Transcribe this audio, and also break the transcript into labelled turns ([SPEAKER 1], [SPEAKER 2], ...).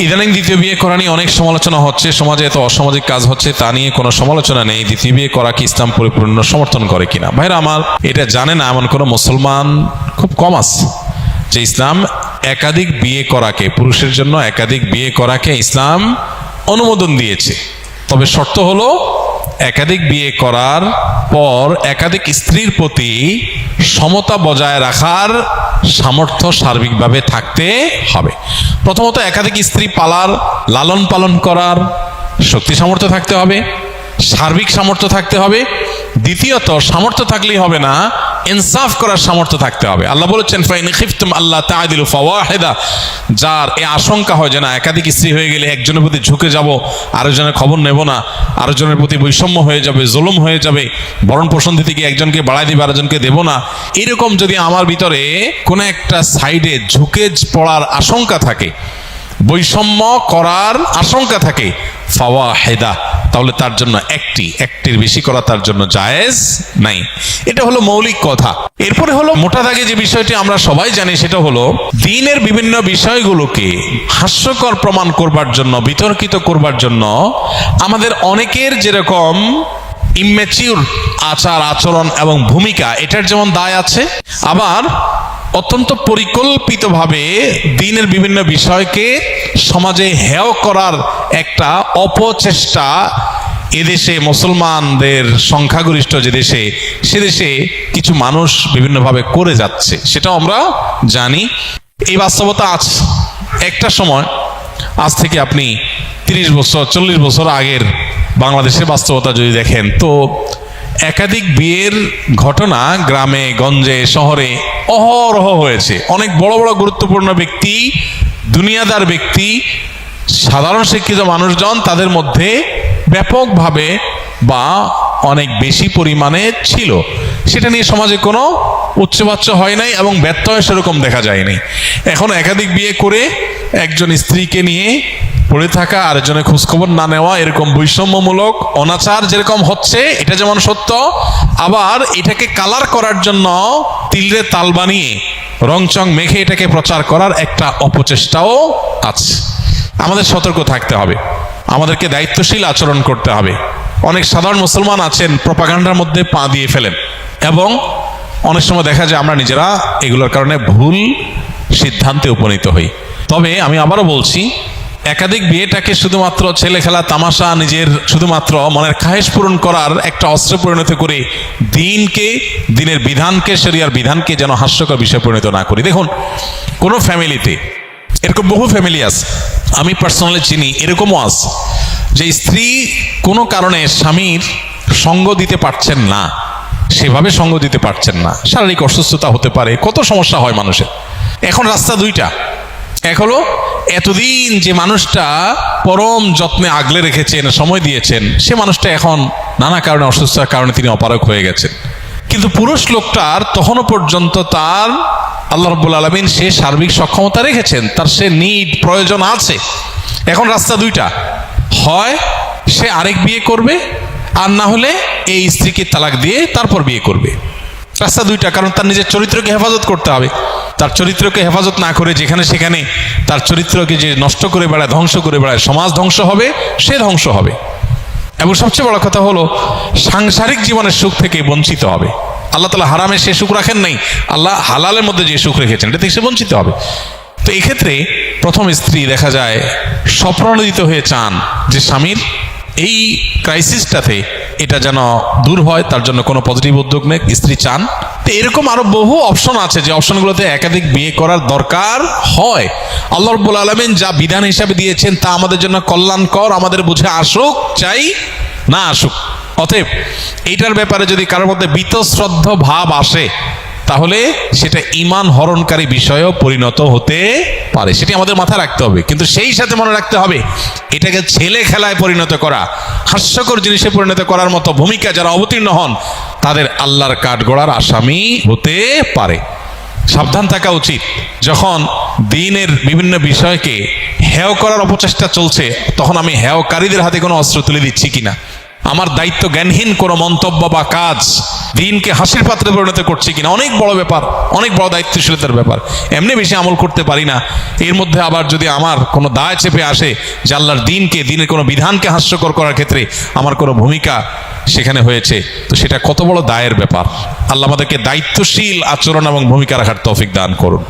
[SPEAKER 1] ইদানিং দ্বিতীয় বিয়ে করা নিয়ে অনেক সমালোচনা হচ্ছে, সমাজে এত অসামাজিক কাজ হচ্ছে, তা নিয়ে কোনো সমালোচনা নেই। দ্বিতীয় বিয়ে করা কি ইসলাম পরিপূর্ণ সমর্থন করে কিনা? ভাইরা আমার, এটা জানে না এমন কোনো মুসলমান খুব কম আছে যে ইসলাম একাধিক বিয়ে করাকে, পুরুষের জন্য একাধিক বিয়ে করাকে ইসলাম অনুমোদন দিয়েছে। তবে শর্ত হলো একাধিক বিয়ে করার পর একাধিক স্ত্রীর প্রতি সমতা বজায় রাখার সামর্থ্য সার্বিকভাবে থাকতে হবে। প্রথমত একাধিক স্ত্রী পালার, লালন পালন করার শক্তি সামর্থ্য থাকতে হবে, সার্বিক সামর্থ্য থাকতে হবে। দ্বিতীয়ত, সামর্থ্য থাকলেই হবে না, ইনসাফ করার সামর্থ্য থাকতে হবে। আল্লাহ বলেছেন, ফাইন খিফতুম আল্লাহ তা'দিলু ফাওয়াহিদা, যার এই আশঙ্কা হয় যে না একাধিক স্ত্রী হয়ে গেলে একজনের প্রতি ঝুঁকে যাব, আরেকজনের খবর নেব না, আরেকজনের প্রতি বৈষম্য হয়ে যাবে, জুলুম হয়ে যাবে, ভরণ পোষণ দিতে গিয়ে একজনকে বাড়াই দিবে আরেকজনকে দেব না, এরকম যদি আমার ভিতরে কোনো একটা সাইডে ঝুঁকে পড়ার আশঙ্কা থাকে, বৈষম্য করার আশঙ্কা থাকে, ফাওয়াহিদা, তাহলে তার জন্য একটির বেশি করা তার জন্য জায়েজ নাই। এটা হলো মৌলিক কথা। এরপরে হলো মোটা দাগে যে বিষয়টি আমরা সবাই জানি, সেটা হলো দ্বীনের বিভিন্ন বিষয়গুলোকে হাস্যকর প্রমাণ করবার জন্য, বিতর্কিত করবার জন্য আমাদের অনেকের যেরকম ইম্যাচিউর আচার আচরণ এবং ভূমিকা, এটার যেমন দায় আছে, আবার অত্যন্ত পরিকল্পিতভাবে দ্বীনের বিভিন্ন বিষয়কে সমাজে হেয় করার একটা অপচেষ্টা এদেশে, মুসলমানদের সংখ্যাগরিষ্ঠ যে দেশে, সে দেশে কিছু মানুষ বিভিন্নভাবে করে যাচ্ছে, সেটাও আমরা জানি। এই বাস্তবতা আছে। একটা সময়, আজ থেকে আপনি 30 বছর 40 বছর আগের বাংলাদেশের বাস্তবতা যদি দেখেন, তো একাধিক বিয়ের ঘটনা গ্রামে গঞ্জে শহরে অহরহ হয়েছে। অনেক বড় বড় গুরুত্বপূর্ণ ব্যক্তি, দুনিয়াদার ব্যক্তি, সাধারণ শিক্ষিত মানুষজন, তাদের মধ্যে ব্যাপকভাবে বা অনেক বেশি পরিমাণে ছিল। সেটা নিয়ে সমাজে কোনো উচ্চবাচ্য হয় নাই এবং ব্যর্থ হয় সেরকম দেখা যায়নি। এখন একাধিক বিয়ে করে একজন স্ত্রীকে নিয়ে পড়ে থাকা, আরেকজনের খোঁজখবর না নেওয়া, এরকম বৈষম্যমূলক অনাচার যেরকম হচ্ছে, এটা যেমন সত্য, আবার এটাকে কালার করার জন্য তিলরে তাল বানিয়ে রংচং মেখে এটাকে প্রচার করার একটা অপচেষ্টাও আছে। আমাদের সতর্ক থাকতে হবে, আমাদেরকে দায়িত্বশীল আচরণ করতে হবে। অনেক সাধারণ মুসলমান আছেন প্রপাগান্ডার মধ্যে পা দিয়ে ফেলেন, এবং অনেক সময় দেখা যায় আমরা নিজেরা এগুলোর কারণে ভুল সিদ্ধান্তে উপনীত হই। তবে আমি আবারও বলছি, একাধিক বিয়েটাকে শুধুমাত্র ছেলে খেলা, তামাশা, নিজের শুধুমাত্র মনের খায়েশ পূরণ করার একটা অস্ত্রে পরিণত করে দিনের বিধানকে, শরিয়ার বিধানকে যেন হাস্যকর বিষয়ে পরিণত না করি। দেখুন, কোনো ফ্যামিলিতে এরকম বহু ফ্যামিলি আছে, আমি পার্সোনালি চিনি, এরকমও আছে যে স্ত্রী কোনো কারণে স্বামীর সঙ্গ দিতে পারছেন না, সেভাবে সঙ্গ দিতে পারছেন না, শারীরিক অসুস্থতা হতে পারে, কত সমস্যা হয় মানুষের। এখন রাস্তা দুইটা, এক হলো এতদিন যে মানুষটা পরম যত্নে আগলে রেখেছেন, সময় দিয়েছেন, সে মানুষটা এখন নানা কারণে, অসুস্থতার কারণে তিনি অপারগ হয়ে গেছেন। কিন্তু পুরুষ লোকটার তখনও পর্যন্ত তার আল্লাহ রাব্বুল আলামিন সে সার্বিক সক্ষমতা রেখেছেন, তার সে নিড প্রয়োজন আছে। এখন রাস্তা দুইটা, হয় সে আরেক বিয়ে করবে, আর না হলে এই স্ত্রীকে তালাক দিয়ে তারপর বিয়ে করবে। রাস্তা দুইটা, কারণ তার নিজের চরিত্রকে হেফাজত করতে হবে। তার চরিত্রকে হেফাজত না করে যেখানে সেখানে তার চরিত্রকে যে নষ্ট করে বেড়ায়, ধ্বংস করে বেড়ায়, সমাজ ধ্বংস হবে, সে ধ্বংস হবে। এবং সবচেয়ে বড় কথা হলো সাংসারিক জীবনের সুখ থেকে বঞ্চিত হবে। আল্লাহ তাআলা হারামে সে সুখ রাখেন নাই, আল্লাহ হালালের মধ্যে যে সুখ রেখেছেন, এটা থেকে সে বঞ্চিত হবে। তো এই ক্ষেত্রে প্রথম স্ত্রী দেখা যায় স্বপ্রণোদিত হয়ে চান যে স্বামীর এই ক্রাইসিসটাতে এটা যেন দূর হয়, তার জন্য কোনো পজিটিভ উদ্যোগ নেই, স্ত্রী চান। তো এরকম আরো বহু অপশন আছে যে অপশনগুলোতে একাধিক বিয়ে করার দরকার হয়। আল্লাহ রাব্বুল আলামিন যা বিধান হিসাবে দিয়েছেন তা আমাদের জন্য কল্যাণকর, আমাদের বুঝে আসুক চাই না আসুক। অতএব এইটার ব্যাপারে যদি কারোর মধ্যে বীতশ্রদ্ধ ভাব আসে, তাহলে সেটা ঈমান হরণকারী বিষয়েও পরিণত হতে পারে, সেটি আমাদের মাথায় রাখতে হবে। কিন্তু সেই সাথে মনে রাখতে হবে, এটাকে ছেলে খেলায় পরিণত করা, হাস্যকর জিনিসে পরিণত করার মতো ভূমিকা যারা অবতীর্ণ হন, তাদের আল্লাহর কাঠগড়ার আসামি হতে পারে। সাবধান থাকা উচিত। যখন দ্বীনের বিভিন্ন বিষয়কে হেয় করার অপচেষ্টা চলছে, তখন আমি হেয়কারীদের হাতে কোনো অস্ত্র তুলে দিচ্ছি কিনা, আমার দায়িত্ব জ্ঞানহীন কোনো মন্তব্য বা কাজ দিনকে হাসির পাত্রে পরিণত করছি কিনা, অনেক বড় ব্যাপার, অনেক বড় দায়িত্বশীলতার ব্যাপার। এমনি বেশি আমল করতে পারি না, এর মধ্যে আবার যদি আমার কোনো দায় চেপে আসে যে আল্লাহর দিনকে, দিনের কোনো বিধানকে হাস্যকর করার ক্ষেত্রে আমার কোনো ভূমিকা সেখানে হয়েছে, তো সেটা কত বড় দায়ের ব্যাপার। আল্লাহ আমাদেরকে দায়িত্বশীল আচরণ এবং ভূমিকা রাখার তৌফিক দান করুন।